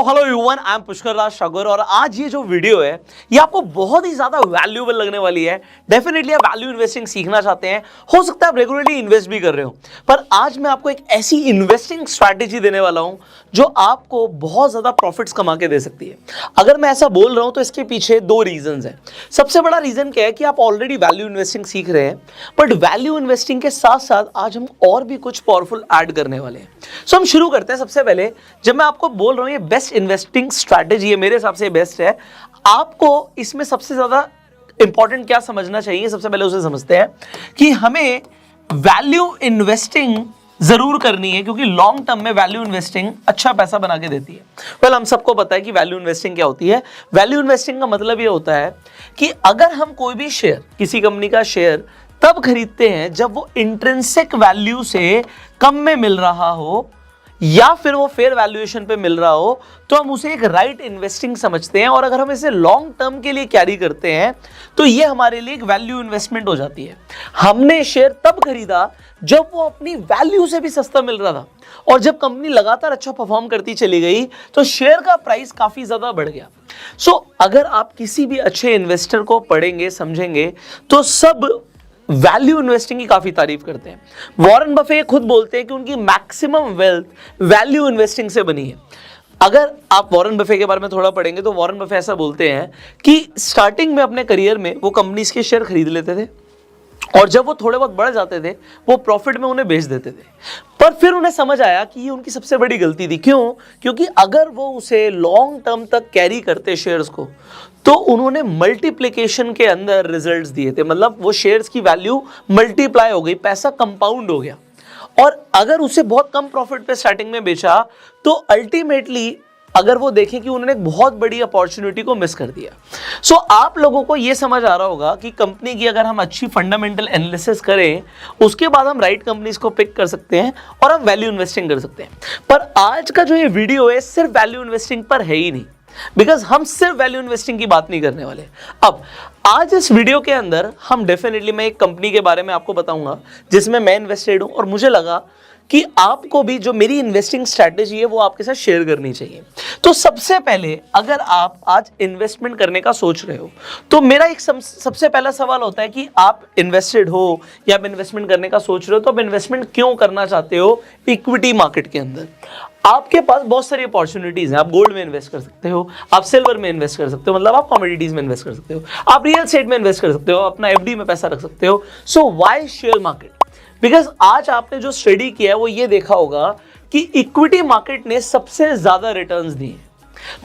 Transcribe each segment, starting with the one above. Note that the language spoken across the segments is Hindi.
Hello everyone, I am Pushkar Raj Sagar और आज ये जो वीडियो है ये आपको बहुत ही ज्यादा वैल्यूएबल लगने वाली है। डेफिनेटली आप वैल्यू इन्वेस्टिंग सीखना चाहते हैं, हो सकता है आप रेगुलरली इन्वेस्ट भी कर रहे हो, पर आज मैं आपको एक ऐसी इन्वेस्टिंग स्ट्रैटेजी देने वाला हूं जो आपको बहुत ज्यादा प्रॉफिट्स कमा के दे सकती है। अगर मैं ऐसा बोल रहा हूं तो इसके पीछे दो रीजंस हैं। सबसे बड़ा रीजन क्या है कि आप ऑलरेडी वैल्यू इन्वेस्टिंग सीख रहे हैं, बट वैल्यू इन्वेस्टिंग के साथ साथ आज हम और भी कुछ पावरफुल ऐड करने वाले हैं। सो हम शुरू करते हैं। सबसे पहले जब मैं आपको बोल रहा हूं ये बेस्ट इन्वेस्टिंग स्ट्रैटेजी है, मेरे हिसाब से बेस्ट है, आपको इसमें सबसे ज्यादा इंपॉर्टेंट क्या समझना चाहिए, सबसे पहले उसे समझते हैं कि हमें वैल्यू इन्वेस्टिंग जरूर करनी है, क्योंकि लॉन्ग टर्म में वैल्यू इन्वेस्टिंग अच्छा पैसा बना के देती है। वेल, हम सबको पता है कि वैल्यू इन्वेस्टिंग क्या होती है। वैल्यू इन्वेस्टिंग का मतलब ये होता है कि अगर हम कोई भी शेयर, किसी कंपनी का शेयर तब खरीदते हैं जब वो इंट्रिंसिक वैल्यू से कम में मिल रहा हो या फिर वो फेयर वैल्यूएशन पे मिल रहा हो, तो हम उसे एक राइट इन्वेस्टिंग समझते हैं। और अगर हम इसे लॉन्ग टर्म के लिए कैरी करते हैं तो ये हमारे लिए एक वैल्यू इन्वेस्टमेंट हो जाती है। हमने शेयर तब खरीदा जब वो अपनी वैल्यू से भी सस्ता मिल रहा था, और जब कंपनी लगातार अच्छा परफॉर्म करती चली गई तो शेयर का प्राइस काफी ज्यादा बढ़ गया। अगर आप किसी भी अच्छे इन्वेस्टर को पढ़ेंगे, समझेंगे, तो सब वैल्यू इन्वेस्टिंग की काफी तारीफ करते हैं। वॉरेन बफे खुद बोलते हैं कि उनकी मैक्सिमम वेल्थ वैल्यू इन्वेस्टिंग से बनी है। अगर आप वॉरेन बफे के बारे में थोड़ा पढ़ेंगे तो वॉरेन बफे ऐसा बोलते हैं कि स्टार्टिंग में अपने करियर में वो कंपनीज के शेयर खरीद लेते थे, और जब वो थोड़े बहुत बढ़ जाते थे वो प्रॉफिट में उन्हें बेच देते थे। पर फिर उन्हें समझ आया कि ये उनकी सबसे बड़ी गलती थी। क्यों? क्योंकि अगर वो उसे लॉन्ग टर्म तक कैरी करते शेयर्स को, तो उन्होंने मल्टीप्लिकेशन के अंदर रिजल्ट्स दिए थे। मतलब वो शेयर्स की वैल्यू मल्टीप्लाई हो गई, पैसा कंपाउंड हो गया। और अगर उसे बहुत कम प्रॉफिट पे स्टार्टिंग में बेचा तो अल्टीमेटली अगर वो देखें कि उन्होंने एक बहुत बड़ी अपॉर्चुनिटी को मिस कर दिया। आप लोगों को ये समझ आ रहा होगा कि कंपनी की अगर हम अच्छी फंडामेंटल एनालिसिस करें, उसके बाद हम राइट कंपनीज को पिक कर सकते हैं और हम वैल्यू इन्वेस्टिंग कर सकते हैं। पर आज का जो ये वीडियो है सिर्फ वैल्यू इन्वेस्टिंग पर है ही नहीं, बिकॉज हम सिर्फ वैल्यू इन्वेस्टिंग की बात नहीं करने वाले। अब आज इस वीडियो के अंदर हम डेफिनेटली, मैं एक कंपनी के बारे में आपको बताऊंगा जिसमें मैं इन्वेस्टेड हूं, और मुझे लगा कि आपको भी जो मेरी इन्वेस्टिंग स्ट्रैटेजी है वो आपके साथ शेयर करनी चाहिए। तो सबसे पहले अगर आप आज इन्वेस्टमेंट करने का सोच रहे हो तो मेरा एक सबसे पहला सवाल होता है कि आप इन्वेस्टेड हो या आप इन्वेस्टमेंट करने का सोच रहे हो, तो आप इन्वेस्टमेंट क्यों करना चाहते हो इक्विटी मार्केट के अंदर? आपके पास बहुत सारी अपॉर्चुनिटीज हैं। आप गोल्ड में इन्वेस्ट कर सकते हो, आप सिल्वर में इन्वेस्ट कर सकते हो, मतलब आप कमोडिटीज में इन्वेस्ट कर सकते हो, आप रियल एस्टेट में इन्वेस्ट कर सकते हो, अपना एफडी में पैसा रख सकते हो। So why share market? Because आज आपने जो स्टडी किया है वो ये देखा होगा कि इक्विटी मार्केट ने सबसे ज्यादा रिटर्न्स दिए।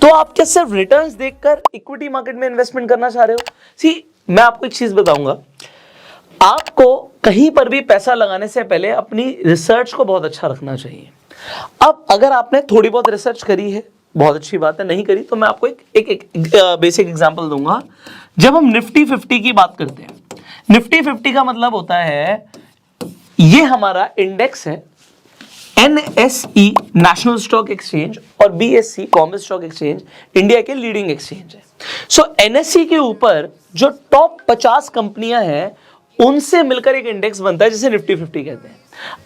तो आप क्या सिर्फ रिटर्न्स देखकर इक्विटी मार्केट में इन्वेस्टमेंट करना चाह रहे हो? सी, मैं आपको एक चीज बताऊंगा, आपको कहीं पर भी पैसा लगाने से पहले अपनी रिसर्च को बहुत अच्छा रखना चाहिए। अब अगर आपने थोड़ी बहुत रिसर्च करी है, बहुत अच्छी बात है, नहीं करी तो मैं आपको एक बेसिक एग्जांपल दूंगा। जब हम निफ्टी 50 की बात करते हैं, निफ्टी 50 का मतलब होता है ये हमारा इंडेक्स है, NSE नेशनल स्टॉक एक्सचेंज और BSE common stock exchange India के लीडिंग एक्सचेंज है। NSE के ऊपर जो टॉप 50 कंपनियां हैं उनसे मिलकर एक इंडेक्स बनता है जिसे निफ्टी 50 कहते हैं।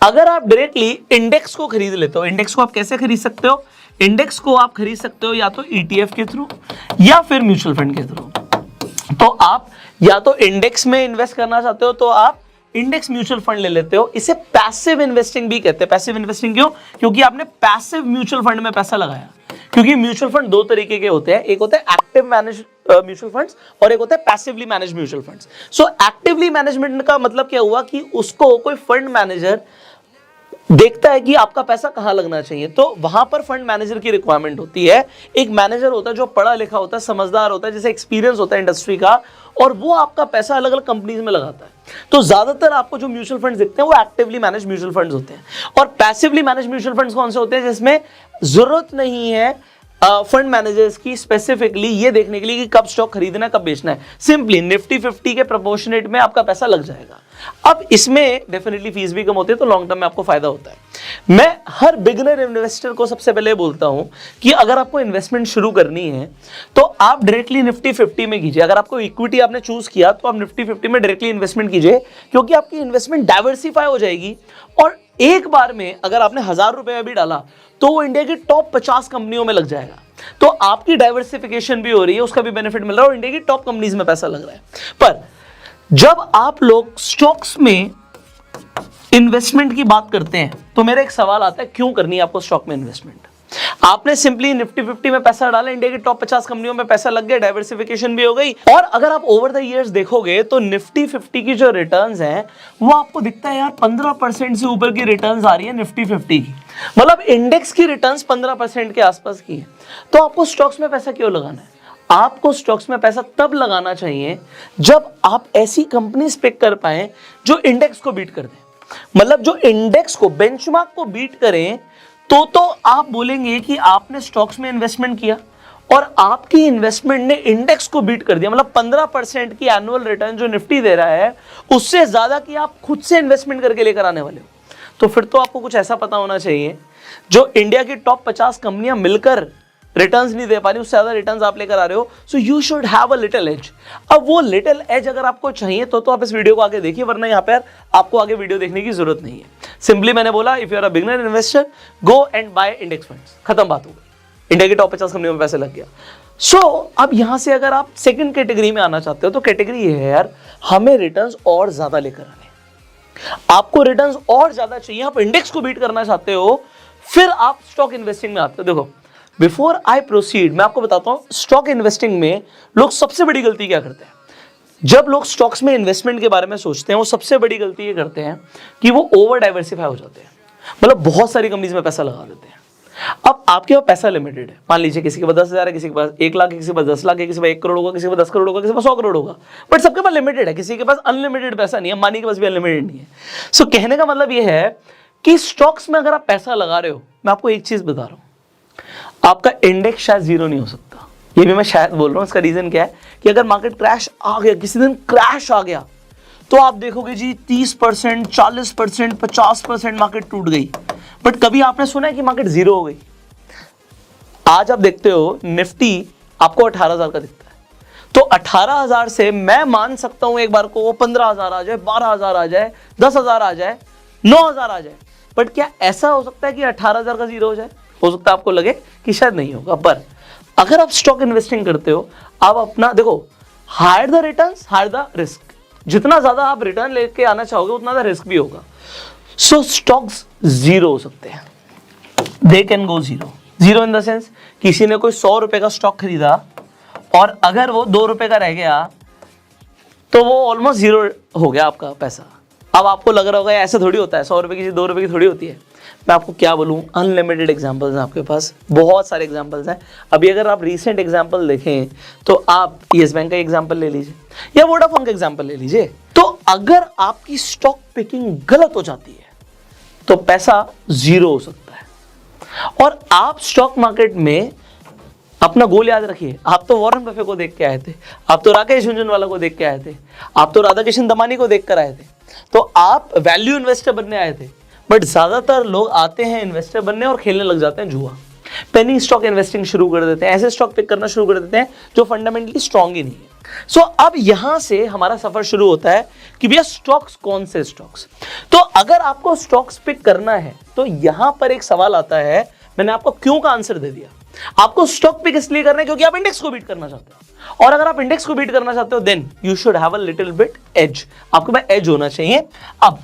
अगर आप डायरेक्टली इंडेक्स को खरीद लेते हो, इंडेक्स को आप कैसे खरीद सकते हो? इंडेक्स को आप खरीद सकते हो या तो ETF के थ्रू या फिर म्यूचुअल फंड के थ्रू। तो आप या तो इंडेक्स में इन्वेस्ट करना चाहते हो तो आप इंडेक्स म्यूचुअल फंड ले लेते हो। इसे पैसिव इन्वेस्टिंग भी कहते हैं। पैसिव इन्वेस्टिंग क्यों? क्योंकि आपने पैसिव म्यूचुअल फंड में पैसा लगाया। क्योंकि म्यूचुअल फंड दो तरीके के होते हैं, एक होता है एक्टिव मैनेज म्यूचुअल फंड्स और एक होता है passively manage mutual funds. Actively management का मतलब क्या हुआ कि उसको कोई फंड मैनेजर देखता है कि आपका पैसा कहां लगना चाहिए, तो वहां पर फंड मैनेजर की रिक्वायरमेंट होती है। एक मैनेजर होता है जो पढ़ा लिखा होता है, समझदार होता है, जिसे एक्सपीरियंस होता है इंडस्ट्री का, और वो आपका पैसा अलग अलग कंपनीज में लगाता है। तो ज्यादातर आपको जो म्यूचुअल फंड्स दिखते हैं वो एक्टिवली मैनेज म्यूचुअल फंड्स होते हैं। और पैसिवली मैनेज म्यूचुअल फंड्स कौन से होते हैं? जिसमें जरूरत नहीं है फंड मैनेजर्स की स्पेसिफिकली ये देखने के लिए कि कब स्टॉक खरीदना है, कब बेचना है। सिंपली निफ्टी 50 के प्रोपोर्शनेट में आपका पैसा लग जाएगा। अब इसमें डेफिनेटली फीस भी कम होती है, तो लॉन्ग टर्म में आपको फायदा होता है। मैं हर बिगिनर इन्वेस्टर को सबसे पहले बोलता हूं कि अगर आपको इन्वेस्टमेंट शुरू करनी है तो आप डायरेक्टली निफ्टी 50 में कीजिए। अगर आपको इक्विटी आपने चूज किया तो आप निफ्टी 50 में डायरेक्टली इन्वेस्टमेंट कीजिए, क्योंकि आपकी इन्वेस्टमेंट डाइवर्सिफाई हो जाएगी और एक बार में अगर आपने 1000 रुपए भी डाला तो वो इंडिया की टॉप 50 कंपनियों में लग जाएगा। तो आपकी डाइवर्सिफिकेशन भी हो रही है, उसका भी बेनिफिट मिल रहा है और इंडिया की टॉप कंपनीज में पैसा लग रहा है। पर जब आप लोग स्टॉक्स में इन्वेस्टमेंट की बात करते हैं तो मेरा एक सवाल आता है, क्यों करनी है आपको स्टॉक में इन्वेस्टमेंट? आपने सिंपली निफ्टी 50 में पैसा डाला, इंडिया की टॉप 50 कंपनियों में पैसा लग गया, डाइवर्सिफिकेशन भी हो गई। और अगर आप ओवर द इयर्स देखोगे तो निफ्टी 50 की जो रिटर्न्स हैं वो आपको दिखता है यार 15% से ऊपर की रिटर्न्स आ रही है निफ्टी 50 की, मतलब इंडेक्स की रिटर्न्स 15% के आसपास की है। तो आपको स्टॉक्स में पैसा क्यों लगाना है? आपको स्टॉक्स में पैसा तब लगाना चाहिए जब आप ऐसी कंपनीज पिक कर पाए जो इंडेक्स को बीट कर दें, मतलब जो इंडेक्स को, बेंचमार्क को बीट करें। तो आप बोलेंगे कि आपने स्टॉक्स में इन्वेस्टमेंट किया और आपकी इन्वेस्टमेंट ने इंडेक्स को बीट कर दिया, मतलब 15% की एनुअल रिटर्न जो निफ्टी दे रहा है उससे ज्यादा की आप खुद से इन्वेस्टमेंट करके लेकर आने वाले हो। तो फिर तो आपको कुछ ऐसा पता होना चाहिए जो इंडिया की टॉप 50 कंपनियां मिलकर रिटर्न्स नहीं दे पा रही, उससे ज्यादा रिटर्न्स आप लेकर आ रहे हो। So you should have a little edge. अब वो लिटिल एज अगर आपको चाहिए तो आप इस वीडियो को आगे देखिए, वरना यहाँ पे आपको आगे वीडियो देखने की जरूरत नहीं है। सिंपली मैंने बोला if you are a beginner investor go and buy index funds, खत्म बात हो गई। इंडिया की टॉप 50 कंपनियों में पैसे लग गया। सो अब यहां से अगर आप सेकंड कैटेगरी में आना चाहते हो तो कैटेगरी ये है यार, हमें रिटर्न्स और ज्यादा लेकर आने, आपको रिटर्न्स और ज्यादा चाहिए, आप इंडेक्स को बीट करना चाहते हो, फिर आप स्टॉक इन्वेस्टिंग में आते हो। देखो बिफोर आई प्रोसीड मैं आपको बताता हूं स्टॉक इन्वेस्टिंग में लोग सबसे बड़ी गलती क्या करते हैं। जब लोग स्टॉक्स में इन्वेस्टमेंट के बारे में सोचते हैं वो सबसे बड़ी गलती ये करते हैं कि वो ओवर डाइवर्सिफाई हो जाते हैं, मतलब बहुत सारी कंपनीज में पैसा लगा देते हैं। अब आपके पास पैसा लिमिटेड है, मान लीजिए किसी के पास 10,000 है, किसी के पास 1 लाख है, किसी के पास 10 लाख है, किसी के पास 1 करोड़ होगा, किसी के पास 10 करोड़ होगा, किसी के पास 100 करोड़ होगा, बट सबके पास लिमिटेड है, किसी के पास अनलिमिटेड पैसा नहीं है, मानी के पास भी अनलिमिटेड नहीं है। सो कहने का मतलब ये है कि स्टॉक्स में अगर आप पैसा लगा रहे हो, मैं आपको एक चीज बता रहा हूं, आपका इंडेक्स शायद जीरो नहीं हो सकता। ये भी मैं शायद बोल रहा हूं, इसका रीजन क्या है कि अगर मार्केट क्रैश आ गया, किसी दिन क्रैश आ गया, तो आप देखोगे जी 30%, 40%, 50% मार्केट टूट गई, बट कभी आपने सुना है कि मार्केट जीरो हो गई? आज आप देखते हो निफ्टी आपको 18,000 का दिखता है, तो 18,000 से मैं मान सकता हूं एक बार को वो 15,000 आ जाए, 12,000 आ जाए, 10,000 आ जाए, 9,000 आ जाए, बट क्या ऐसा हो सकता है कि 18,000 का जीरो हो जाए? हो सकता है आपको लगे कि शायद नहीं होगा, पर अगर आप स्टॉक इन्वेस्टिंग करते हो, आप अपना देखो, higher the returns higher the risk, जितना ज्यादा आप रिटर्न लेके आना चाहोगे उतना ज्यादा रिस्क भी होगा। सो स्टॉक्स जीरो हो सकते हैं, they can go zero. Zero in the sense किसी ने कोई 100 रुपए का स्टॉक खरीदा और अगर वो 2 रुपए का रह गया तो वो ऑलमोस्ट जीरो हो गया आपका पैसा। अब आपको लग रहा होगा ऐसे थोड़ी होता है, 100 रुपए की 2 रुपए की थोड़ी होती है। मैं आपको क्या बोलूं, अनलिमिटेड एग्जांपल्स हैं आपके पास, बहुत सारे एग्जांपल्स हैं। अभी अगर आप रीसेंट एग्जांपल देखें तो आप येस बैंक का एग्जांपल ले लीजिए या वोडाफोन का एग्जांपल ले लीजिए। तो अगर आपकी स्टॉक पिकिंग गलत हो जाती है तो पैसा जीरो हो सकता है। और आप स्टॉक मार्केट में अपना गोल याद रखिए, आप तो वॉरेन बफे को देख के आए थे, आप तो राकेश झुनझुनवाला को देख के आए थे, आप तो राधाकिशन दमानी को देख कर आए थे, तो आप वैल्यू इन्वेस्टर बनने आए थे। बट ज्यादातर लोग आते हैं इन्वेस्टर बनने और खेलने लग जाते हैं जुआ, पेनी स्टॉक इन्वेस्टिंग शुरू कर देते हैं, ऐसे स्टॉक पिक करना शुरू कर देते हैं जो फंडामेंटली स्ट्रांग ही नहीं है। सो अब यहां से हमारा सफर शुरू होता है कि भैया स्टॉक्स कौन से स्टॉक्स। तो अगर आपको स्टॉक्स पिक करना है तो यहां पर एक सवाल आता है, मैंने आपको क्यों का आंसर दे दिया। आपको स्टॉक पिक इसलिए करना है क्योंकि आप इंडेक्स को बीट करना चाहते हो, और अगर आप इंडेक्स को बीट करना चाहते हो then you should have a little bit edge, आपके पास एज होना चाहिए। अब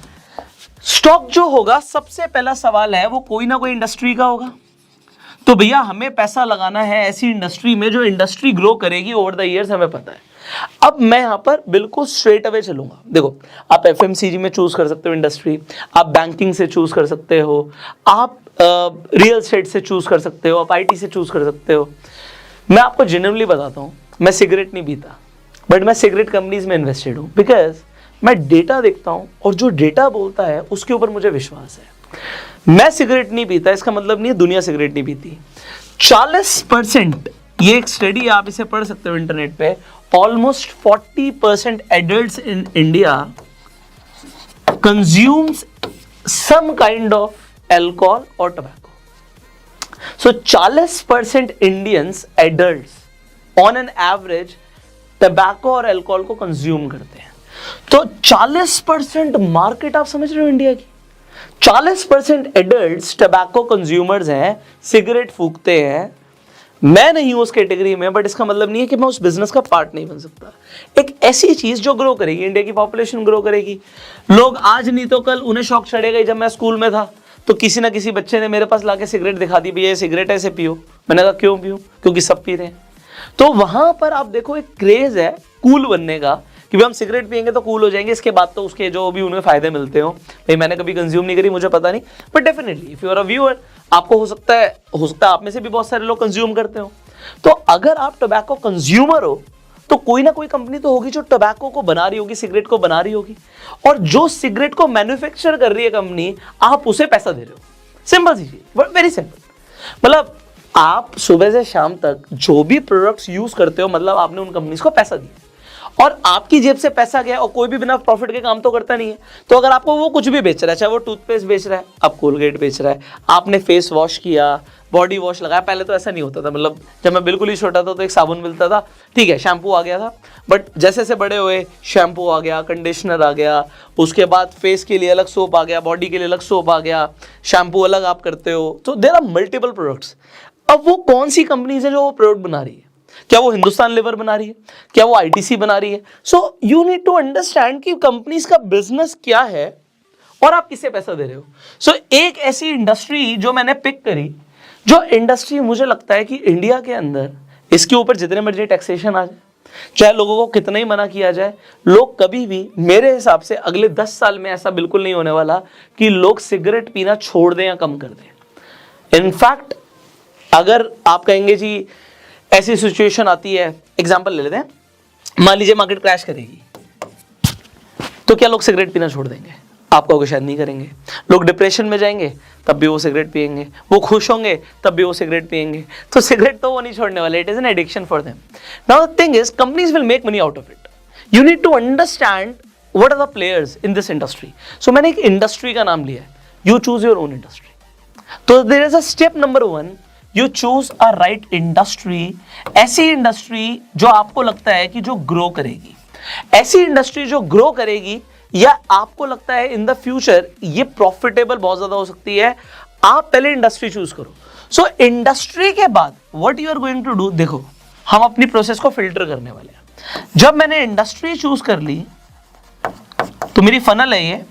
स्टॉक जो होगा, सबसे पहला सवाल है वो कोई ना कोई इंडस्ट्री का होगा। तो भैया हमें पैसा लगाना है ऐसी इंडस्ट्री में जो इंडस्ट्री ग्रो करेगी ओवर द इयर्स, हमें पता है। अब मैं यहां पर बिल्कुल स्ट्रेट अवे चलूंगा। देखो आप एफएमसीजी में चूज कर सकते हो इंडस्ट्री, आप बैंकिंग से चूज कर सकते हो, आप रियल एस्टेट से चूज कर सकते हो, आप आईटी से चूज कर सकते हो। मैं आपको जेन्युइनली बताता हूं, मैं सिगरेट नहीं पीता, बट मैं सिगरेट कंपनीज में इन्वेस्टेड हूं, बिकॉज मैं डेटा देखता हूं और जो डेटा बोलता है उसके ऊपर मुझे विश्वास है। मैं सिगरेट नहीं पीता इसका मतलब नहीं है दुनिया सिगरेट नहीं पीती। 40%, ये एक स्टडी आप इसे पढ़ सकते हो इंटरनेट पे, almost 40% adults in India consumes some kind of alcohol और tobacco. So 40% Indians adults on an average tobacco और एल्कोहल को कंज्यूम करते हैं। तो 40% मार्केट आप समझ रहे हो इंडिया की, 40% एडल्ट्स टबैको कंज्यूमर्स हैं, सिगरेट फूकते हैं। मैं नहीं हूं उस कैटेगरी में, बट इसका मतलब नहीं है कि मैं उस बिजनेस का पार्ट नहीं बन सकता। एक ऐसी चीज जो ग्रो करेगी, इंडिया की पॉपुलेशन ग्रो करेगी। लोग आज नहीं तो कल उन्हें शौक चढ़ेगा। जब मैं स्कूल में था तो किसी ना किसी बच्चे ने मेरे पास लाके सिगरेट दिखा दी, भैया ये सिगरेट ऐसे पियो। मैंने कहा क्यों पियो? क्योंकि सब पी रहे हैं। तो वहां पर आप देखो एक क्रेज है कूल बनने का कि भाई हम सिगरेट पियेंगे तो कूल हो जाएंगे। इसके बाद तो उसके जो भी उन्हें फायदे मिलते हो, भाई मैंने कभी कंज्यूम नहीं करी, मुझे पता नहीं, but definitely if you are a viewer, आपको हो सकता है आप में से भी बहुत सारे लोग कंज्यूम करते हो। तो अगर आप टोबैको कंज्यूमर हो तो कोई ना कोई कंपनी तो होगी जो टोबैको को बना रही होगी, सिगरेट को बना रही होगी, और जो सिगरेट को मैन्युफैक्चर कर रही है कंपनी, आप उसे पैसा दे रहे हो। सिंपल सी चीज, वेरी सिंपल। मतलब आप सुबह से शाम तक जो भी प्रोडक्ट्स यूज करते हो, मतलब आपने उन कंपनीज को पैसा दिया और आपकी जेब से पैसा गया, और कोई भी बिना प्रॉफिट के काम तो करता नहीं है। तो अगर आपको वो कुछ भी बेच रहा है, चाहे वो टूथपेस्ट बेच रहा है, आप कोलगेट बेच रहा है, आपने फेस वॉश किया, बॉडी वॉश लगाया। पहले तो ऐसा नहीं होता था, मतलब जब मैं बिल्कुल ही छोटा था तो एक साबुन मिलता था, ठीक है, शैम्पू आ गया था, बट जैसे जैसे बड़े हुए शैम्पू आ गया, कंडीशनर आ गया, उसके बाद फेस के लिए अलग सोप आ गया, बॉडी के लिए अलग सोप आ गया, शैम्पू अलग आप करते हो। तो देयर आर मल्टीपल प्रोडक्ट्स। अब वो कौन सी कंपनीज है जो वो प्रोडक्ट बना रही है? क्या वो हिंदुस्तान लेवर बना रही है? क्या वो आईटीसी बना रही है? So you need to understand कि कंपनीज का बिजनेस क्या है और आप किसे पैसा दे रहे हो। सो एक ऐसी इंडस्ट्री जो मैंने पिक करी, जो इंडस्ट्री मुझे लगता है कि इंडिया के अंदर इसके ऊपर जितने मर्जी टैक्सेशन आ जाए, चाहे लोगों को कितना ही मना किया जाए, लोग कभी भी, मेरे हिसाब से अगले 10 साल में ऐसा बिल्कुल नहीं होने वाला कि लोग सिगरेट पीना छोड़ दें या कम कर दें। इनफैक्ट अगर आप कहेंगे जी ऐसी सिचुएशन आती है, एग्जांपल ले लेते हैं, मान लीजिए मार्केट क्रैश करेगी, तो क्या लोग सिगरेट पीना छोड़ देंगे? आप कहोगे शायद नहीं करेंगे। लोग डिप्रेशन में जाएंगे तब भी वो सिगरेट पिएंगे, वो खुश होंगे तब भी वो सिगरेट पिएंगे। तो सिगरेट तो वो नहीं छोड़ने वाले, it is an addiction for them. Now the thing is, companies will make money out of it. You need to understand what are the players in this industry. So मैंने एक इंडस्ट्री का नाम लिया है, you choose your own industry. तो there is a step number 1, you choose a right industry. ऐसी इंडस्ट्री जो आपको लगता है कि जो ग्रो करेगी, ऐसी इंडस्ट्री जो ग्रो करेगी, या आपको लगता है इन द फ्यूचर ये प्रॉफिटेबल बहुत ज्यादा हो सकती है, आप पहले इंडस्ट्री चूज करो। सो इंडस्ट्री के बाद what you are going to do, देखो हम अपनी प्रोसेस को फिल्टर करने वाले हैं। जब मैंने इंडस्ट्री चूज कर ली तो मेरी फनल है ये,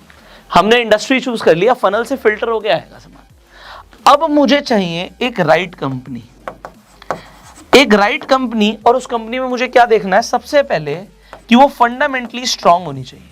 हमने इंडस्ट्री चूज कर लिया, फनल से फिल्टर हो गया आएगा सामान। अब मुझे चाहिए एक राइट कंपनी, एक राइट कंपनी, और उस कंपनी में मुझे क्या देखना है? सबसे पहले कि वो फंडामेंटली स्ट्रांग होनी चाहिए।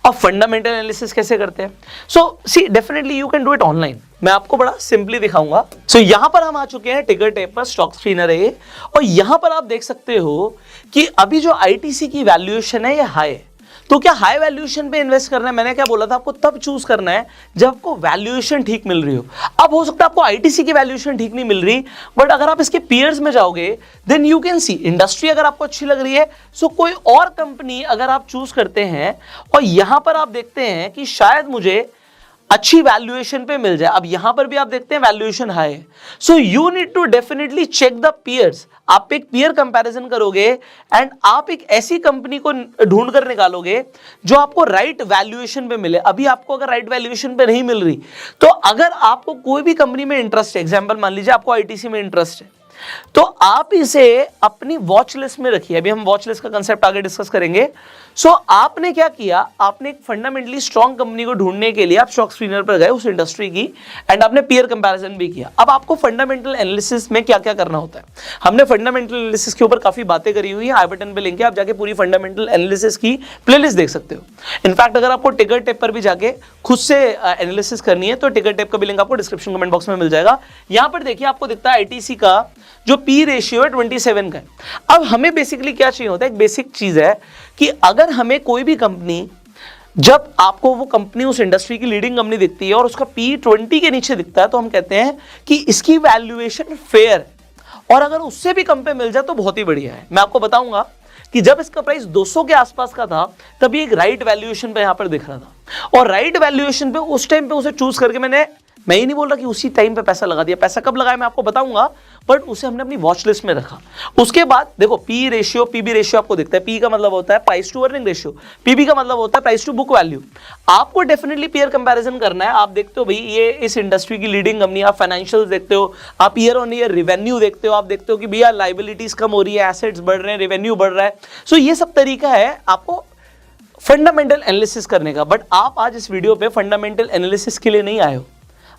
अब फंडामेंटल एनालिसिस कैसे करते हैं? So see definitely you can do it online, मैं आपको बड़ा सिंपली दिखाऊंगा। सो यहां पर हम आ चुके हैं टिकर टेप पर, स्टॉक स्क्रीनर है, और यहां पर आप देख सकते हो कि अभी जो आईटीसी की वैल्यूएशन है ये हाई है। तो क्या हाई वैल्यूएशन पे इन्वेस्ट करना है? मैंने क्या बोला था आपको, तब चूज करना है जब आपको वैल्यूएशन ठीक मिल रही हो। अब हो सकता है आपको आईटीसी की वैल्यूएशन ठीक नहीं मिल रही, बट अगर आप इसके पीयर्स में जाओगे then you can see industry अगर आपको अच्छी लग रही है, सो कोई और कंपनी अगर आप चूज करते हैं और यहां पर आप देखते हैं कि शायद मुझे अच्छी वैल्यूएशन पे मिल जाए। अब यहां पर भी आप देखते हैं वैल्यूएशन हाई है, so you need to definitely check the peers. आप एक पीयर कंपैरिजन करोगे एंड आप एक ऐसी कंपनी को ढूंढ कर निकालोगे जो आपको राइट वैल्यूएशन पे मिले। अभी आपको अगर राइट वैल्यूएशन पे नहीं मिल रही, तो अगर आपको कोई भी कंपनी में इंटरेस्ट है, एग्जांपल मान लीजिए आपको आईटीसी में इंटरेस्ट है, तो आप इसे अपनी वॉच लिस्ट में रखिए। अभी हम वॉच लिस्ट का कंसेप्ट आगे डिस्कस करेंगे। सो आपने क्या किया, आपने एक फंडामेंटली स्ट्रॉन्ग कंपनी को ढूंढने के लिए आप स्टॉक स्क्रीनर पर गए उस इंडस्ट्री की, एंड आपने पीयर कंपैरिजन भी किया। अब आपको फंडामेंटल एनालिसिस में क्या क्या करना होता है, हमने फंडामेंटल एनालिसिस के ऊपर काफी बातें करी हुई है, आई बटन पे लिंक है, आप जाके पूरी फंडामेंटल एनालिसिस की प्लेलिस्ट देख सकते हो। इनफैक्ट अगर आपको टिकर टेप पर भी जाके खुद से एनालिसिस करनी है तो टिकर टेप का भी लिंक आपको डिस्क्रिप्शन कमेंट बॉक्स में मिल जाएगा। यहां पर देखिए आपको दिखता है आईटीसी का जो पी रेशियो है 27 का है। अब हमें बेसिकली क्या चाहिए होता है, एक बेसिक चीज है कि अगर हमें कोई भी कंपनी, जब आपको वो कंपनी उस इंडस्ट्री की लीडिंग कंपनी दिखती है और उसका पी 20 के नीचे दिखता है, तो हम कहते हैं कि इसकी वैल्यूएशन फेयर है, और अगर उससे भी कम पे मिल जाए तो बहुत ही बढ़िया है। मैं आपको बताऊंगा कि जब इसका प्राइस 200 के आसपास का था तभी एक राइट वैल्यूएशन पे यहां पर दिख रहा था, और राइट वैल्यूएशन पे उस टाइम पे उसे चूज करके मैंने मैं ये नहीं बोल रहा कि उसी टाइम पे पैसा लगा दिया, पैसा कब लगाया मैं आपको बताऊंगा, बट उसे हमने अपनी वॉच लिस्ट में रखा। उसके बाद देखो पी रेशियो, पीबी रेशियो आपको दिखता है, पी का मतलब होता है price to earning ratio, PB का मतलब होता है प्राइस टू बुक वैल्यू। आपको डेफिनेटली पेयर कंपैरिजन करना है। आप देखते हो भाई ये इस इंडस्ट्री की लीडिंग कंपनी, आप फाइनेंशियल्स देखते हो, आप ईयर ऑन ईयर रेवेन्यू देखते हो, आप देखते हो कि भैया लाइबिलिटीज कम हो रही है, एसेट्स बढ़ रहे हैं, रेवेन्यू बढ़ रहा है। सो ये सब तरीका है आपको फंडामेंटल एनालिसिस करने का। बट आप आज इस वीडियो पे फंडामेंटल एनालिसिस के लिए नहीं आए हो,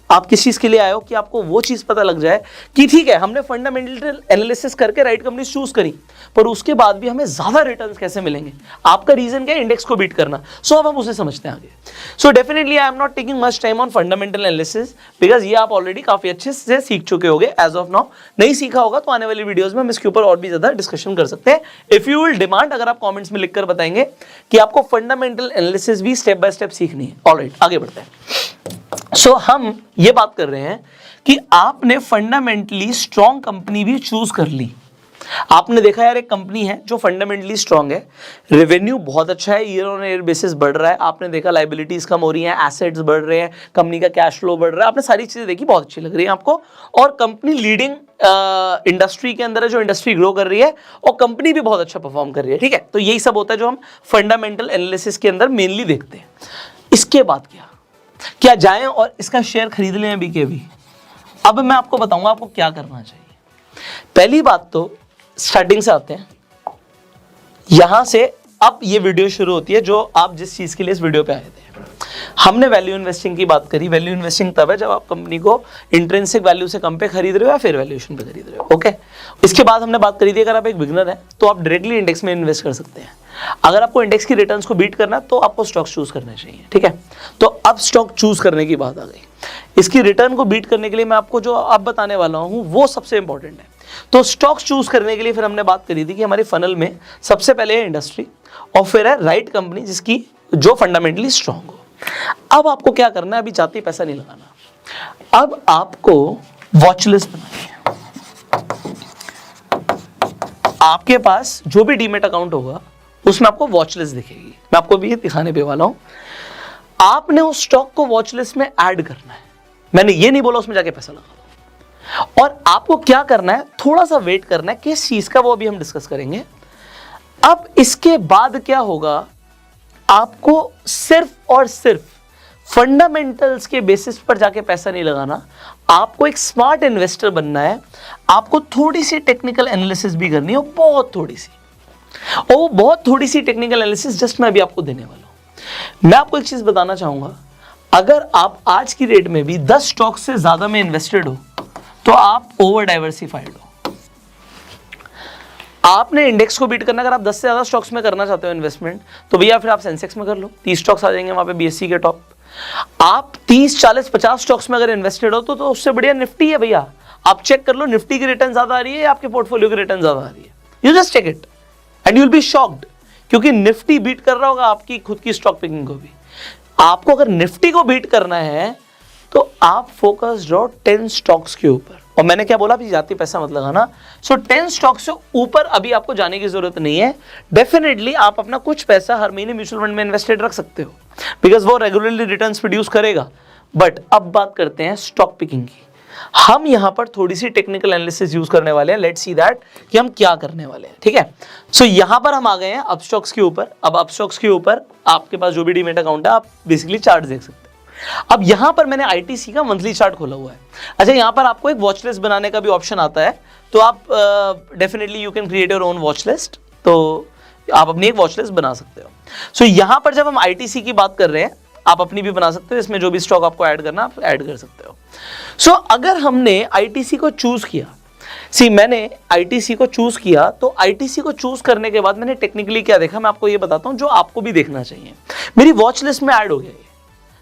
आप किस चीज के लिए आए हो कि आपको वो चीज पता लग जाए कि ठीक है हमने फंडामेंटल एनालिसिस करके राइट कंपनी चूज करी, पर उसके बाद भी हमें ज्यादा रिटर्न्स कैसे मिलेंगे। आपका रीजन क्या है? इंडेक्स को बीट करना। सो अब हम उसे समझते हैं आगे। So definitely I am not taking much time on fundamental analysis, because ये आप ऑलरेडी काफी अच्छे से सीख चुके होगे एज ऑफ नाउ। नहीं सीखा होगा तो आने वाली वीडियोज में हम इसके ऊपर और भी ज्यादा डिस्कशन कर सकते हैं। इफ यू विल डिमांड, अगर आप कॉमेंट्स में लिखकर बताएंगे कि आपको फंडामेंटल एनालिसिस भी स्टेप बाय स्टेप सीखनी है। ऑलराइट, आगे बढ़ते हैं। सो हम ये बात कर रहे हैं कि आपने फंडामेंटली स्ट्रॉन्ग कंपनी भी चूज कर ली। आपने देखा यार एक कंपनी है जो फंडामेंटली स्ट्रॉन्ग है, रेवेन्यू बहुत अच्छा है, ईयर ऑन ईयर बेसिस बढ़ रहा है, आपने देखा लाइबिलिटीज कम हो रही हैं, एसेट्स बढ़ रहे हैं, कंपनी का कैश फ्लो बढ़ रहा है, आपने सारी चीजें देखी, बहुत अच्छी लग रही है आपको, और कंपनी लीडिंग इंडस्ट्री के अंदर है, जो इंडस्ट्री ग्रो कर रही है, और कंपनी भी बहुत अच्छा परफॉर्म कर रही है। ठीक है, तो यही सब होता है जो हम फंडामेंटल एनालिसिस के अंदर मेनली देखते हैं। इसके बाद क्या जाएं और इसका शेयर खरीद लें अभी के भी? अब मैं आपको बताऊंगा आपको क्या करना चाहिए। पहली बात तो स्टार्टिंग से आते हैं, यहां से अब ये वीडियो शुरू होती है जो आप जिस चीज के लिए इस वीडियो पे आए थे। हमने वैल्यू इन्वेस्टिंग की बात करी। वैल्यू इन्वेस्टिंग तब है जब आप कंपनी को इंट्रिंसिक वैल्यू से कम पे खरीद रहे हो या फिर वैल्यूएशन पे खरीद रहे हो। ओके, इसके बाद हमने बात करी थी अगर आप एक बिगनर हैं तो आप डायरेक्टली इंडेक्स में इन्वेस्ट कर सकते हैं। अगर आपको इंडेक्स की रिटर्न्स को बीट करना है तो आपको स्टॉक्स चूज करने चाहिए। ठीक है, तो अब स्टॉक चूज करने की बात आ गई। इसकी रिटर्न को बीट करने के लिए मैं आपको जो अब बताने वाला हूं वो सबसे इंपॉर्टेंट है। तो स्टॉक्स चूज करने के लिए फिर हमने बात करी थी कि हमारे फनल में सबसे पहले है इंडस्ट्री और फिर है राइट कंपनी जिसकी जो फंडामेंटली स्ट्रांग हो। अब आपको क्या करना है, अभी जाते ही पैसा नहीं लगाना, अब आपको वॉच लिस्ट बनानी है। आपके पास जो भी डीमेट अकाउंट होगा उसमें आपको वॉच लिस्ट दिखेगी। मैं आपको भी ये दिखाने पे वाला हूं। आपने उस स्टॉक को वॉच लिस्ट में ऐड करना है। मैंने ये नहीं बोला उसमें जाके पैसा लगा दो। और आपको क्या करना है, थोड़ा सा वेट करना है, किस चीज का वो अभी हम डिस्कस करेंगे। अब इसके बाद क्या होगा, आपको सिर्फ और सिर्फ फंडामेंटल्स के बेसिस पर जाके पैसा नहीं लगाना, आपको एक स्मार्ट इन्वेस्टर बनना है। आपको थोड़ी सी टेक्निकल एनालिसिस भी करनी है, बहुत थोड़ी सी, और वो बहुत थोड़ी सी टेक्निकल एनालिसिस जस्ट मैं अभी आपको देने वाला हूं। मैं आपको एक चीज बताना चाहूंगा, अगर आप आज की डेट में भी 10 स्टॉक से ज्यादा में इन्वेस्टेड हो तो आप ओवर डाइवर्सिफाइड हो। आपने इंडेक्स को बीट करना, अगर आप 10 से ज्यादा स्टॉक्स में करना चाहते हो इन्वेस्टमेंट तो भैया फिर आप सेंसेक्स में कर लो, 30 स्टॉक्स आ जाएंगे वहां पे बीएससी के टॉप। आप 30, 40, 50 स्टॉक्स में अगर इन्वेस्टेड हो तो उससे बढ़िया निफ्टी है भैया। आप चेक कर लो निफ्टी की रिटर्न ज्यादा आ रही है या आपके पोर्टफोलियो की रिटर्न ज्यादा आ रही है। You just check it and you will be shocked, क्योंकि निफ्टी बीट कर रहा होगा आपकी खुद की स्टॉक पिकिंग को भी। आपको अगर निफ्टी को बीट करना है तो आप फोकस्ड रहो 10 स्टॉक्स के ऊपर। और मैंने क्या बोला, अभी जाती पैसा मत लगाना। सो 10 स्टॉक्स से ऊपर अभी आपको जाने की जरूरत नहीं है। डेफिनेटली आप अपना कुछ पैसा हर महीने म्यूचुअल फंड में इन्वेस्टेड रख सकते हो, बिकॉज वो रेगुलरली रिटर्न्स प्रोड्यूस करेगा। बट अब बात करते हैं स्टॉक पिकिंग की। हम यहां पर थोड़ी सी टेक्निकल एनालिसिस यूज करने वाले हैं। लेट्स सी दैट कि हम क्या करने वाले हैं। ठीक है, सो यहां पर हम आ गए हैं अपस्टॉक्स के ऊपर। अब अपस्टॉक्स के ऊपर आपके पास जो भी डीमेट अकाउंट है आप बेसिकली चार्ट देख सकते हैं। अब यहां पर मैंने आईटीसी का मंथली चार्ट खोला हुआ है। अच्छा, यहां पर आपको एक वॉच लिस्ट बनाने का भी ऑप्शन आता है, तो आप definitely you can create your own watch list, तो आप अपनी एक वॉच लिस्ट बना सकते हो। सो यहां पर जब हम आईटीसी की बात कर रहे हैं, आप अपनी भी बना सकते हो, इसमें जो भी स्टॉक आपको ऐड करना आप ऐड कर सकते हो। सो अगर हमने आईटीसी को चूज किया, मैंने आईटीसी को चूज किया, तो आईटीसी को चूज करने के बाद मैंने टेक्निकली क्या देखा मैं आपको ये बताता हूं जो आपको भी देखना चाहिए। मेरी वॉच लिस्ट में ऐड हो गया,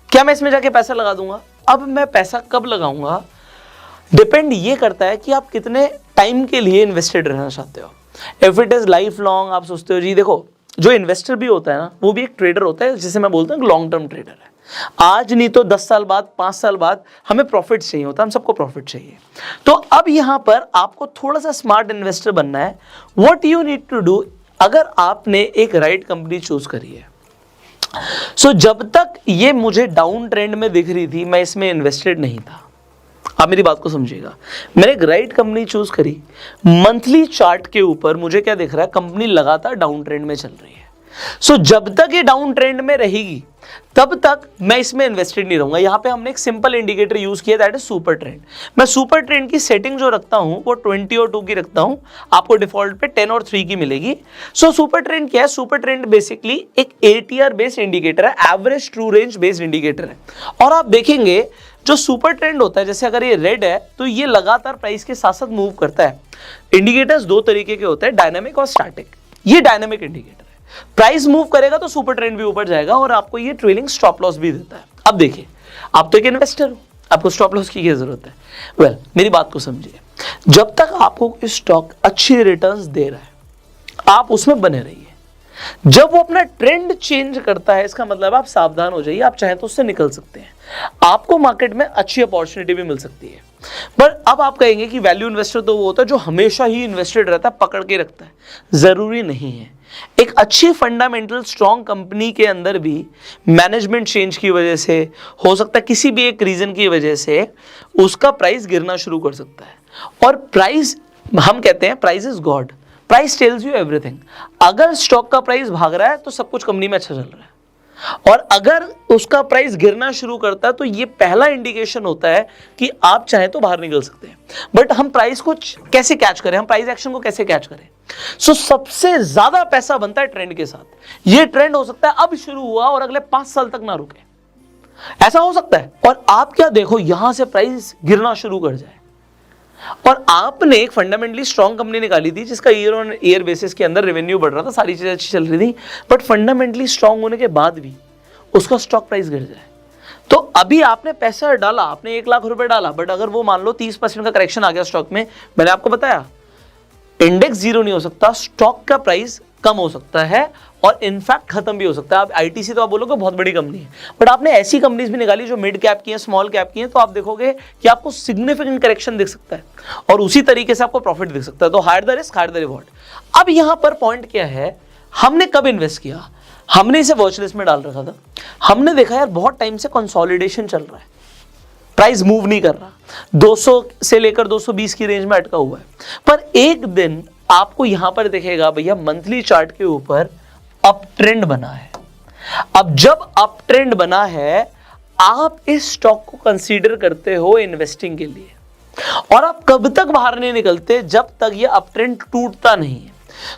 क्या मैं इसमें जाके पैसा लगा दूंगा? अब मैं पैसा कब लगाऊंगा डिपेंड ये करता है कि आप कितने टाइम के लिए इन्वेस्टेड रहना चाहते हो। If it is life long, आप सोचते हो जी देखो जो इन्वेस्टर भी होता है ना वो भी एक ट्रेडर होता है, जिसे मैं बोलता हूँ लॉन्ग टर्म ट्रेडर है। आज नहीं तो 10 साल बाद, 5 साल बाद हमें प्रॉफिट चाहिए होता है, हम सबको प्रॉफिट चाहिए। तो अब यहां पर आपको थोड़ा सा स्मार्ट इन्वेस्टर बनना है। What you need to do, अगर आपने एक राइट कंपनी चूज करी है, जब तक ये मुझे डाउन ट्रेंड में दिख रही थी मैं इसमें इन्वेस्टेड नहीं था। आप मेरी बात को समझिएगा, मैंने एक राइट कंपनी चूज करी, मंथली चार्ट के ऊपर मुझे क्या दिख रहा है, कंपनी लगातार डाउन ट्रेंड में चल रही है। सो जब तक ये डाउन ट्रेंड में रहेगी तब तक मैं इसमें इन्वेस्टेड नहीं रहूंगा। यहां पे हमने एक सिंपल इंडिकेटर यूज किया, दैट इज सुपर ट्रेंड। मैं सुपर ट्रेंड की सेटिंग जो रखता हूं वो 20 और 2 की रखता हूं, आपको डिफॉल्ट पे 10 और 3 की मिलेगी। सो सुपर ट्रेंड क्या है? सुपर ट्रेंड बेसिकली एक ATR बेस्ड इंडिकेटर है, average true range based indicator है। और आप देखेंगे जो सुपर ट्रेंड होता है, जैसे अगर ये रेड है तो ये लगातार प्राइस के साथ साथ मूव करता है। इंडिकेटर्स दो तरीके के होते हैं, डायनामिक और स्टैटिक। ये डायनामिक इंडिकेटर है, प्राइस मूव करेगा तो सुपर ट्रेंड भी ऊपर जाएगा और आपको ये ट्रेलिंग स्टॉप लॉस भी देता है। अब देखिए, आप तो एक इन्वेस्टर हो, आपको स्टॉप लॉस की क्या जरूरत है? वेल, मेरी बात को समझिए, जब तक आपको कोई स्टॉक अच्छी रिटर्न्स दे रहा है आप उसमें बने रहिए। जब वो अपना ट्रेंड चेंज करता है, इसका मतलब आप सावधान हो जाइए, आप चाहे तो उससे निकल सकते हैं। आपको मार्केट में अच्छी अपॉर्चुनिटी भी मिल सकती है। पर अब आप कहेंगे कि वैल्यू इन्वेस्टर तो वो होता है जो हमेशा ही इन्वेस्टेड रहता है, पकड़ के रखता है। जरूरी नहीं है। एक अच्छी फंडामेंटल स्ट्रॉन्ग कंपनी के अंदर भी मैनेजमेंट चेंज की वजह से, हो सकता है किसी भी एक रीजन की वजह से, उसका प्राइस गिरना शुरू कर सकता है। और प्राइस, हम कहते हैं price is God, price tells you everything. अगर स्टॉक का प्राइस भाग रहा है तो सब कुछ कंपनी में अच्छा चल रहा है, और अगर उसका प्राइस गिरना शुरू करता है तो ये पहला इंडिकेशन होता है कि आप चाहे तो बाहर निकल सकते हैं। बट हम प्राइस को कैसे कैच करें, हम प्राइस एक्शन को कैसे कैच करें? सो सबसे ज्यादा पैसा बनता है ट्रेंड के साथ। ये ट्रेंड हो सकता है अब शुरू हुआ और अगले 5 साल तक ना रुके, ऐसा हो सकता है। और आप क्या देखो, यहां से प्राइस गिरना शुरू कर जाए और आपने एक फंडामेंटली स्ट्रॉन्ग कंपनी निकाली थी जिसका ईयर ऑन ईयर बेसिस के अंदर रेवेन्यू बढ़ रहा था, सारी चीजें अच्छी चल रही थी, बट फंडामेंटली स्ट्रॉन्ग होने के बाद भी उसका स्टॉक प्राइस गिर जाए, तो अभी आपने पैसा डाला, आपने 1 लाख रुपए डाला, बट अगर वो मान लो 30% का करेक्शन आ गया स्टॉक में, मैंने आपको बताया इंडेक्स जीरो नहीं हो सकता, स्टॉक का प्राइस कम हो सकता है और इनफैक्ट खत्म भी हो सकता है। आप ITC तो आप बोलोगे बहुत बड़ी कंपनी है, बट आपने ऐसी कंपनीज भी निकाली जो मिड कैप की है, स्मॉल कैप की है, तो आप देखोगे कि आपको सिग्निफिकेंट करेक्शन दिख सकता है और उसी तरीके से आपको प्रॉफिट दिख सकता है। तो higher the risk, higher the reward. अब यहां पर पॉइंट क्या है, हमने कब इन्वेस्ट किया? हमने इसे वॉच लिस्ट में डाल रखा था, हमने देखा यार बहुत टाइम से कंसोलिडेशन चल रहा है, प्राइस मूव नहीं कर रहा, 200 से लेकर 220 की रेंज में अटका हुआ है। पर एक दिन आपको यहां पर दिखेगा भैया मंथली चार्ट के ऊपर अप ट्रेंड बना है। अब जब अप ट्रेंड बना है, आप इस स्टॉक को कंसीडर करते हो इन्वेस्टिंग के लिए, और आप कब तक बाहर नहीं निकलते जब तक ये अप ट्रेंड टूटता नहीं है।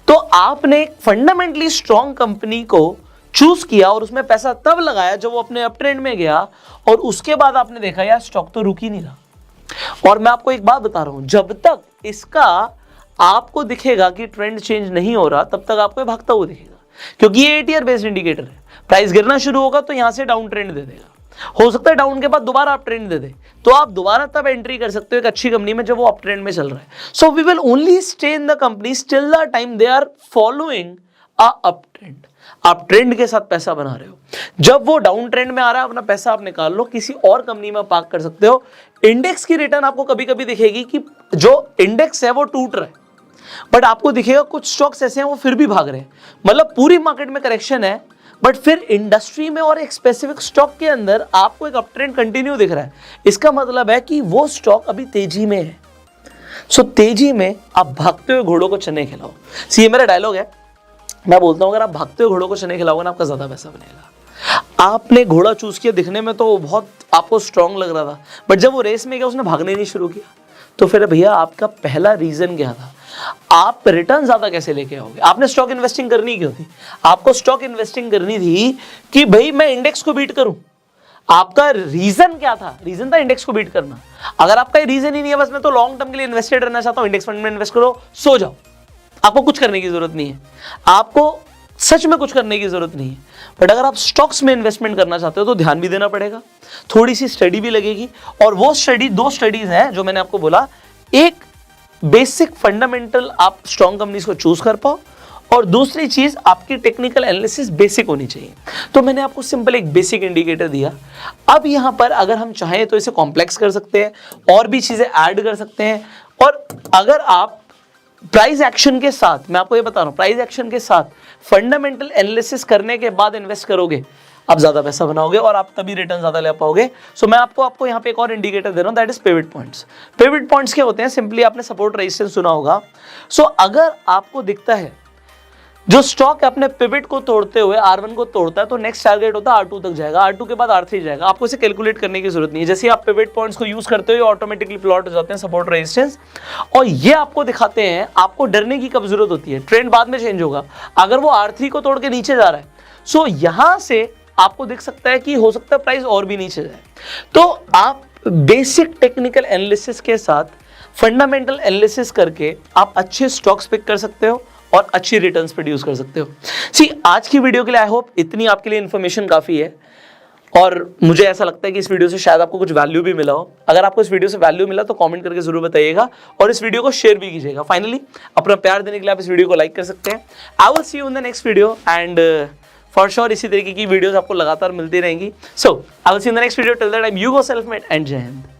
तो आपने एक फंडामेंटली स्ट्रॉन्ग कंपनी को चूज किया और उसमें पैसा तब लगाया जब वो अपने अप ट्रेंड में गया, और उसके बाद आपने देखा यार स्टॉक तो रुक ही नहीं रहा। और मैं आपको एक बात बता रहा हूं, जब तक इसका आपको दिखेगा कि ट्रेंड चेंज नहीं हो रहा, तब तक आपको भागता हुआ दिखेगा, क्योंकि ये ATR बेस्ड इंडिकेटर है। प्राइस गिरना शुरू होगा तो यहां से डाउन ट्रेंड दे देगा, हो सकता है डाउन के बाद दोबारा अप ट्रेंड दे दे, तो आप दोबारा तब एंट्री कर सकते हो एक अच्छी कंपनी में जब वो अप ट्रेंड में चल रहा है। So we will only stay in the company till the time they are following a up trend. आप ट्रेंड के साथ पैसा बना रहे हो, जब वो डाउन ट्रेंड में आ रहा है अपना पैसा आप निकाल लो, किसी और कंपनी में पार्क कर सकते हो। इंडेक्स की रिटर्न आपको कभी कभी दिखेगी कि जो इंडेक्स है वो टूट रहा है, बट आपको दिखेगा कुछ स्टॉक्स ऐसे हैं वो फिर भी भाग रहे हैं, मतलब पूरी मार्केट में करेक्शन है, बट फिर इंडस्ट्री में और एक स्पेसिफिक स्टॉक के अंदर आपको एक अप ट्रेंड कंटिन्यू दिख रहा है। इसका मतलब है कि वो स्टॉक अभी तेजी में है। सो तेजी में आप भागते हुए घोड़ों को चने खिलाओ। सी ये मेरा डायलॉग है, मैं बोलता हूं अगर आप भागते हुए घोड़ों को चने खिलाओगे ना, आपका ज्यादा पैसा बनेगा। आपने घोड़ा चूज किया, दिखने में तो बहुत आपको स्ट्रांग लग रहा था, बट जब वो रेस में गया उसने भागने नहीं शुरू किया, तो फिर भैया आपका पहला रीजन क्या था? आप रिटर्न ज्यादा कैसे लेके आओगे? आपने स्टॉक इन्वेस्टिंग करनी क्यों थी? आपको स्टॉक इन्वेस्टिंग करनी थी कि भाई मैं इंडेक्स को बीट करूं। आपका रीजन क्या था? रीजन था इंडेक्स को बीट करना। अगर आपका रीजन ही नहीं है, बस मैं तो लॉन्ग टर्म के लिए इन्वेस्टेड रहना चाहता हूं, इंडेक्स फंड में इन्वेस्ट करो, सो जाओ, आपको कुछ करने की जरूरत नहीं है, आपको सच में कुछ करने की जरूरत नहीं है। बट अगर आप स्टॉक्स में इन्वेस्टमेंट करना चाहते हो तो ध्यान भी देना पड़ेगा, थोड़ी सी स्टडी भी लगेगी, और वो स्टडी, 2 स्टडीज हैं जो मैंने आपको बोला। एक बेसिक फंडामेंटल आप स्ट्रॉन्ग कंपनीज को चूज कर पाओ, और दूसरी चीज आपकी टेक्निकल एनालिसिस बेसिक होनी चाहिए। तो मैंने आपको सिंपल एक बेसिक इंडिकेटर दिया। अब यहां पर अगर हम चाहें तो इसे कॉम्प्लेक्स कर सकते हैं, और भी चीजें ऐड कर सकते हैं, और अगर आप प्राइस एक्शन के साथ, मैं आपको ये बता रहा हूं, प्राइस एक्शन के साथ फंडामेंटल एनालिसिस करने के बाद इन्वेस्ट करोगे, आप ज़्यादा पैसा बनाओगे और आप तभी रिटर्न ज़्यादा ले पाओगे। सो मैं आपको यहाँ पे एक और इंडिकेटर दे रहा हूँ, that is pivot points. Pivot points क्या होते हैं? सिंपली आपने सपोर्ट रेजिस्टेंस सुना होगा। सो अगर आपको दिखता है जो स्टॉक अपने पिवट को तोड़ते हुए R1 को तोड़ता है तो नेक्स्ट टारगेट होता है R2 तक जाएगा, R2 के बाद R3 जाएगा। आपको इसे कैलकुलेट करने की जरूरत नहीं है, जैसे आप पिवट पॉइंट्स को यूज करते हो ऑटोमेटिकली प्लॉट हो जाते हैं सपोर्ट रेजिस्टेंस, और ये आपको दिखाते हैं। आपको डरने की कब जरूरत होती है? ट्रेंड बाद में चेंज होगा। अगर वो R3 को तोड़ के नीचे जा रहा है, सो यहां से आपको दिख सकता है कि हो सकता है प्राइस और भी नीचे जाए। तो आप बेसिक टेक्निकल एनालिसिस के साथ फंडामेंटल एनालिसिस करके आप अच्छे स्टॉक्स पिक कर सकते हो और अच्छी रिटर्न्स प्रोड्यूस कर सकते हो। सी, आज की वीडियो के लिए आई होप इतनी आपके लिए इन्फॉर्मेशन काफ़ी है, और मुझे ऐसा लगता है कि इस वीडियो से शायद आपको कुछ वैल्यू भी मिला हो। अगर आपको इस वीडियो से वैल्यू मिला तो कमेंट करके जरूर बताइएगा और इस वीडियो को शेयर भी कीजिएगा। फाइनली अपना प्यार देने के लिए आप इस वीडियो को लाइक कर सकते हैं। I will see you in the next video and for sure इसी तरीके की वीडियोस आपको लगातार मिलती रहेंगी। So I will see you in the next video. Till that time you go self made and Jai Hind.